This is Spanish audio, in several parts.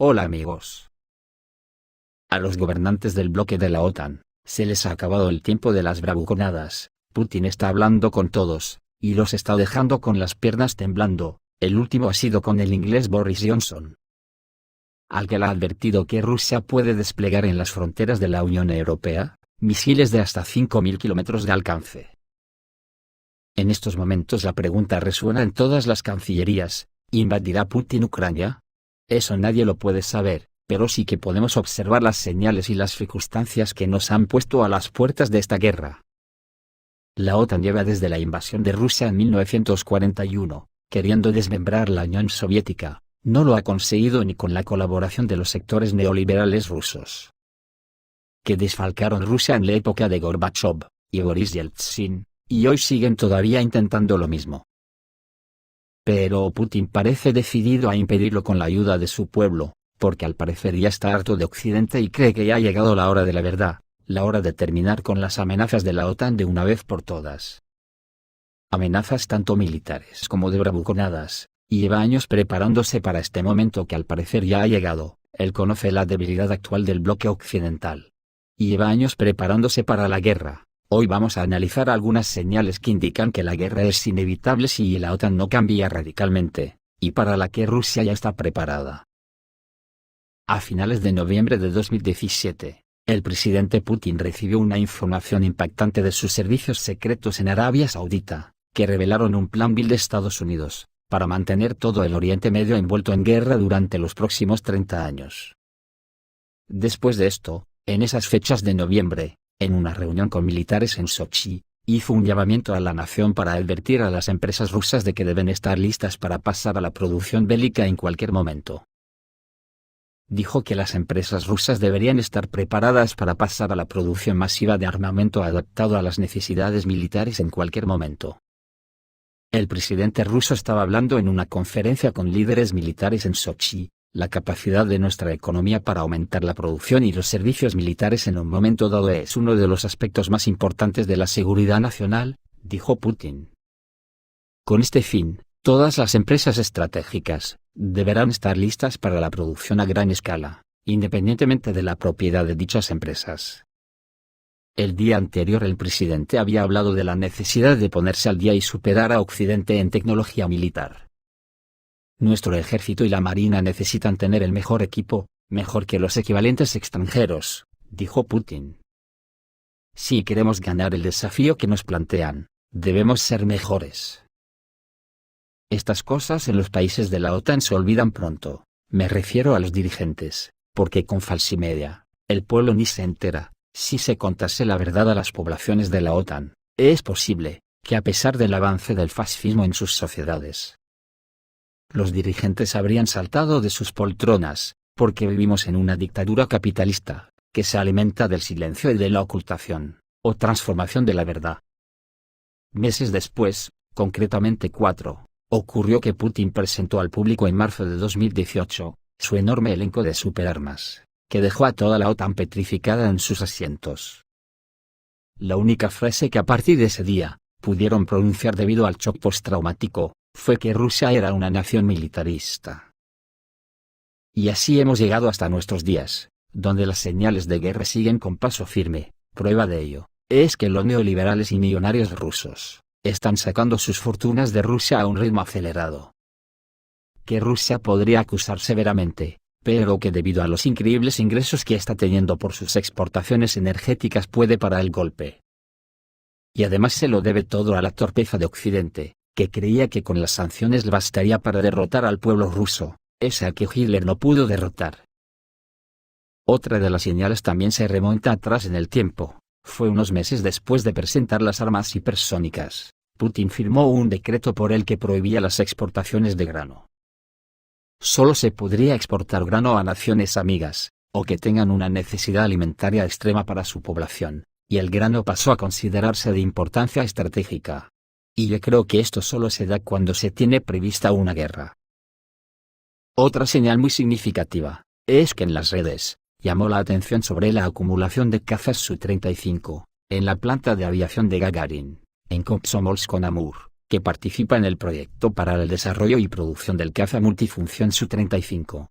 Hola amigos. A los gobernantes del bloque de la OTAN, se les ha acabado el tiempo de las bravuconadas. Putin está hablando con todos, y los está dejando con las piernas temblando. El último ha sido con el inglés Boris Johnson, al que le ha advertido que Rusia puede desplegar en las fronteras de la Unión Europea misiles de hasta 5.000 kilómetros de alcance. En estos momentos la pregunta resuena en todas las cancillerías: ¿invadirá Putin Ucrania? Eso nadie lo puede saber, pero sí que podemos observar las señales y las circunstancias que nos han puesto a las puertas de esta guerra. La OTAN lleva desde la invasión de Rusia en 1941, queriendo desmembrar la Unión Soviética. No lo ha conseguido ni con la colaboración de los sectores neoliberales rusos, que desfalcaron Rusia en la época de Gorbachev y Boris Yeltsin, y hoy siguen todavía intentando lo mismo. Pero Putin parece decidido a impedirlo con la ayuda de su pueblo, porque al parecer ya está harto de Occidente y cree que ya ha llegado la hora de la verdad, la hora de terminar con las amenazas de la OTAN de una vez por todas. Amenazas tanto militares como de bravuconadas, y lleva años preparándose para este momento que al parecer ya ha llegado. Él conoce la debilidad actual del bloque occidental, y lleva años preparándose para la guerra. Hoy vamos a analizar algunas señales que indican que la guerra es inevitable si la OTAN no cambia radicalmente, y para la que Rusia ya está preparada. A finales de noviembre de 2017, el presidente Putin recibió una información impactante de sus servicios secretos en Arabia Saudita, que revelaron un plan Bill de Estados Unidos, para mantener todo el Oriente Medio envuelto en guerra durante los próximos 30 años. Después de esto, en esas fechas de noviembre, en una reunión con militares en Sochi, hizo un llamamiento a la nación para advertir a las empresas rusas de que deben estar listas para pasar a la producción bélica en cualquier momento. Dijo que las empresas rusas deberían estar preparadas para pasar a la producción masiva de armamento adaptado a las necesidades militares en cualquier momento. El presidente ruso estaba hablando en una conferencia con líderes militares en Sochi. La capacidad de nuestra economía para aumentar la producción y los servicios militares en un momento dado es uno de los aspectos más importantes de la seguridad nacional, dijo Putin. Con este fin, todas las empresas estratégicas deberán estar listas para la producción a gran escala, independientemente de la propiedad de dichas empresas. El día anterior el presidente había hablado de la necesidad de ponerse al día y superar a Occidente en tecnología militar. Nuestro ejército y la marina necesitan tener el mejor equipo, mejor que los equivalentes extranjeros, dijo Putin. Si queremos ganar el desafío que nos plantean, debemos ser mejores. Estas cosas en los países de la OTAN se olvidan pronto, me refiero a los dirigentes, porque con falsimedia, el pueblo ni se entera. Si se contase la verdad a las poblaciones de la OTAN, es posible que a pesar del avance del fascismo en sus sociedades, los dirigentes habrían saltado de sus poltronas, porque vivimos en una dictadura capitalista, que se alimenta del silencio y de la ocultación, o transformación de la verdad. Meses después, concretamente 4, ocurrió que Putin presentó al público en marzo de 2018, su enorme elenco de superarmas, que dejó a toda la OTAN petrificada en sus asientos. La única frase que a partir de ese día, pudieron pronunciar debido al shock postraumático, fue que Rusia era una nación militarista. Y así hemos llegado hasta nuestros días, donde las señales de guerra siguen con paso firme. Prueba de ello, es que los neoliberales y millonarios rusos, están sacando sus fortunas de Rusia a un ritmo acelerado. Que Rusia podría acusar severamente, pero que debido a los increíbles ingresos que está teniendo por sus exportaciones energéticas puede parar el golpe. Y además se lo debe todo a la torpeza de Occidente, que creía que con las sanciones le bastaría para derrotar al pueblo ruso, ese al que Hitler no pudo derrotar. Otra de las señales también se remonta atrás en el tiempo. Fue unos meses después de presentar las armas hipersónicas, Putin firmó un decreto por el que prohibía las exportaciones de grano. Solo se podría exportar grano a naciones amigas, o que tengan una necesidad alimentaria extrema para su población, y el grano pasó a considerarse de importancia estratégica. Y yo creo que esto solo se da cuando se tiene prevista una guerra. Otra señal muy significativa, es que en las redes, llamó la atención sobre la acumulación de cazas Su-35, en la planta de aviación de Gagarin, en Komsomolsk-on-Amur, que participa en el proyecto para el desarrollo y producción del caza multifunción Su-35.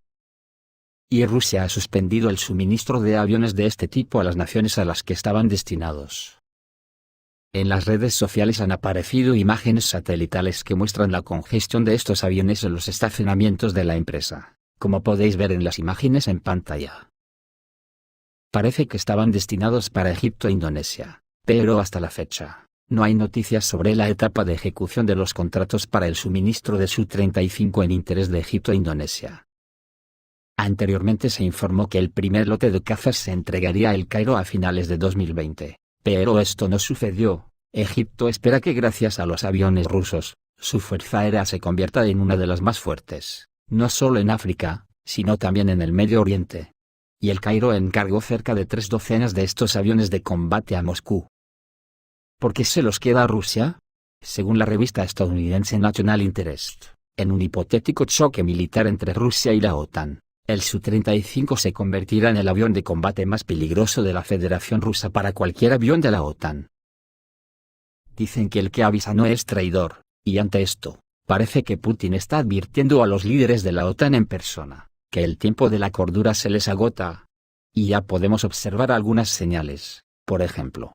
y Rusia ha suspendido el suministro de aviones de este tipo a las naciones a las que estaban destinados. En las redes sociales han aparecido imágenes satelitales que muestran la congestión de estos aviones en los estacionamientos de la empresa, como podéis ver en las imágenes en pantalla. Parece que estaban destinados para Egipto e Indonesia, pero hasta la fecha, no hay noticias sobre la etapa de ejecución de los contratos para el suministro de Su-35 en interés de Egipto e Indonesia. Anteriormente se informó que el primer lote de cazas se entregaría a El Cairo a finales de 2020, pero esto no sucedió. Egipto espera que gracias a los aviones rusos, su fuerza aérea se convierta en una de las más fuertes, no solo en África, sino también en el Medio Oriente. Y El Cairo encargó cerca de 3 docenas de estos aviones de combate a Moscú. ¿Por qué se los queda a Rusia? Según la revista estadounidense National Interest, en un hipotético choque militar entre Rusia y la OTAN, el Su-35 se convertirá en el avión de combate más peligroso de la Federación Rusa para cualquier avión de la OTAN. Dicen que el que avisa no es traidor, y ante esto, parece que Putin está advirtiendo a los líderes de la OTAN en persona, que el tiempo de la cordura se les agota. Y ya podemos observar algunas señales, por ejemplo.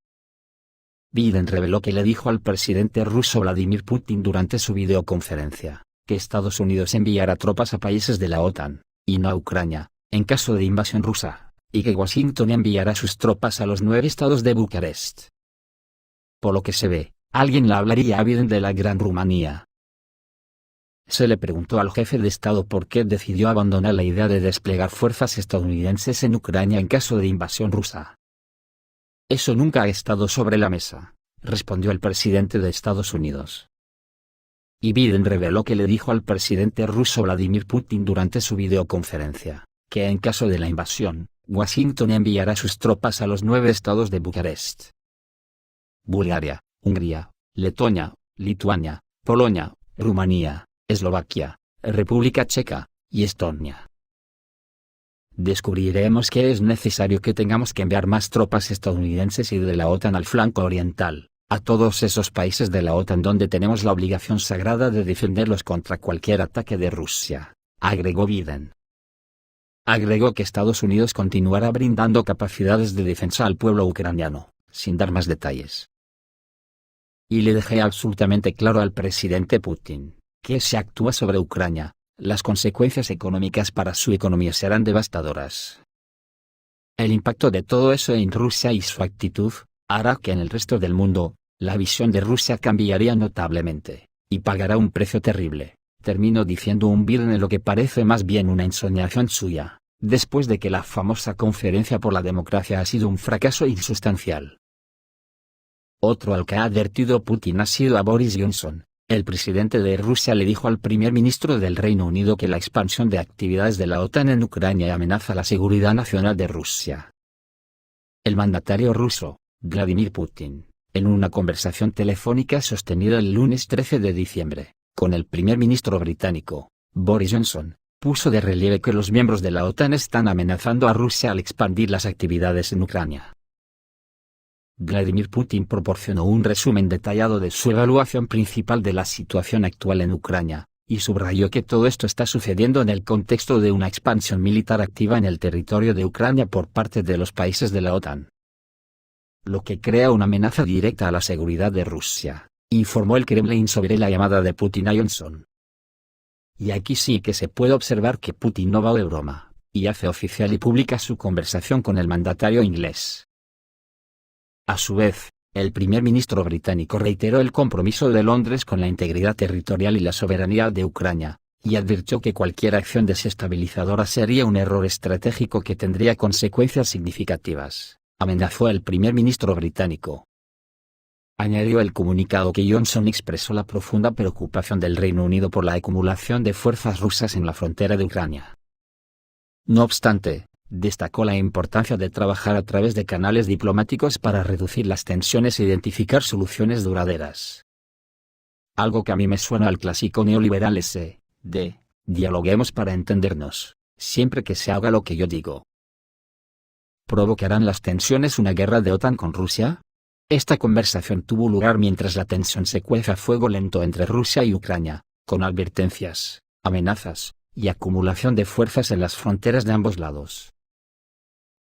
Biden reveló que le dijo al presidente ruso Vladimir Putin durante su videoconferencia, que Estados Unidos enviará tropas a países de la OTAN, y no a Ucrania, en caso de invasión rusa, y que Washington enviará sus tropas a los 9 estados de Bucarest. Por lo que se ve, alguien le hablaría a Biden de la Gran Rumanía. Se le preguntó al jefe de Estado por qué decidió abandonar la idea de desplegar fuerzas estadounidenses en Ucrania en caso de invasión rusa. Eso nunca ha estado sobre la mesa, respondió el presidente de Estados Unidos. Y Biden reveló que le dijo al presidente ruso Vladimir Putin durante su videoconferencia, que en caso de la invasión, Washington enviará sus tropas a los 9 estados de Bucarest. Bulgaria, Hungría, Letonia, Lituania, Polonia, Rumanía, Eslovaquia, República Checa, y Estonia. Descubriremos que es necesario que tengamos que enviar más tropas estadounidenses y de la OTAN al flanco oriental, a todos esos países de la OTAN donde tenemos la obligación sagrada de defenderlos contra cualquier ataque de Rusia, agregó Biden. Agregó que Estados Unidos continuará brindando capacidades de defensa al pueblo ucraniano, sin dar más detalles. Y le dejé absolutamente claro al presidente Putin, que si actúa sobre Ucrania, las consecuencias económicas para su economía serán devastadoras. El impacto de todo eso en Rusia y su actitud, hará que en el resto del mundo, la visión de Rusia cambiaría notablemente, y pagará un precio terrible, terminó diciendo un Biden en lo que parece más bien una ensoñación suya, después de que la famosa Conferencia por la Democracia ha sido un fracaso insustancial. Otro al que ha advertido Putin ha sido a Boris Johnson. El presidente de Rusia le dijo al primer ministro del Reino Unido que la expansión de actividades de la OTAN en Ucrania amenaza la seguridad nacional de Rusia. El mandatario ruso, Vladimir Putin, en una conversación telefónica sostenida el lunes 13 de diciembre, con el primer ministro británico, Boris Johnson, puso de relieve que los miembros de la OTAN están amenazando a Rusia al expandir las actividades en Ucrania. Vladimir Putin proporcionó un resumen detallado de su evaluación principal de la situación actual en Ucrania, y subrayó que todo esto está sucediendo en el contexto de una expansión militar activa en el territorio de Ucrania por parte de los países de la OTAN. Lo que crea una amenaza directa a la seguridad de Rusia, informó el Kremlin sobre la llamada de Putin a Johnson. Y aquí sí que se puede observar que Putin no va de broma, y hace oficial y pública su conversación con el mandatario inglés. A su vez, el primer ministro británico reiteró el compromiso de Londres con la integridad territorial y la soberanía de Ucrania, y advirtió que cualquier acción desestabilizadora sería un error estratégico que tendría consecuencias significativas, amenazó el primer ministro británico. Añadió el comunicado que Johnson expresó la profunda preocupación del Reino Unido por la acumulación de fuerzas rusas en la frontera de Ucrania. No obstante, destacó la importancia de trabajar a través de canales diplomáticos para reducir las tensiones e identificar soluciones duraderas. Algo que a mí me suena al clásico neoliberal ese, de, dialoguemos para entendernos, siempre que se haga lo que yo digo. ¿Provocarán las tensiones una guerra de OTAN con Rusia? Esta conversación tuvo lugar mientras la tensión se cuece a fuego lento entre Rusia y Ucrania, con advertencias, amenazas, y acumulación de fuerzas en las fronteras de ambos lados.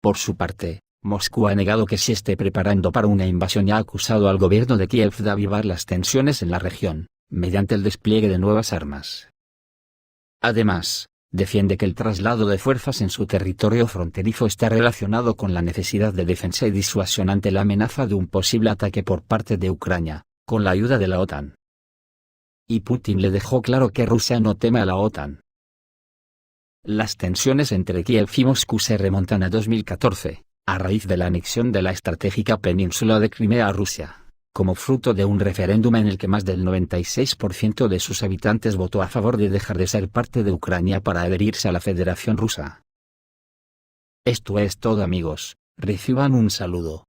Por su parte, Moscú ha negado que se esté preparando para una invasión y ha acusado al gobierno de Kiev de avivar las tensiones en la región, mediante el despliegue de nuevas armas. Además, defiende que el traslado de fuerzas en su territorio fronterizo está relacionado con la necesidad de defensa y disuasión ante la amenaza de un posible ataque por parte de Ucrania, con la ayuda de la OTAN. Y Putin le dejó claro que Rusia no teme a la OTAN. Las tensiones entre Kiev y Moscú se remontan a 2014. A raíz de la anexión de la estratégica península de Crimea a Rusia, como fruto de un referéndum en el que más del 96% de sus habitantes votó a favor de dejar de ser parte de Ucrania para adherirse a la Federación Rusa. Esto es todo amigos, reciban un saludo.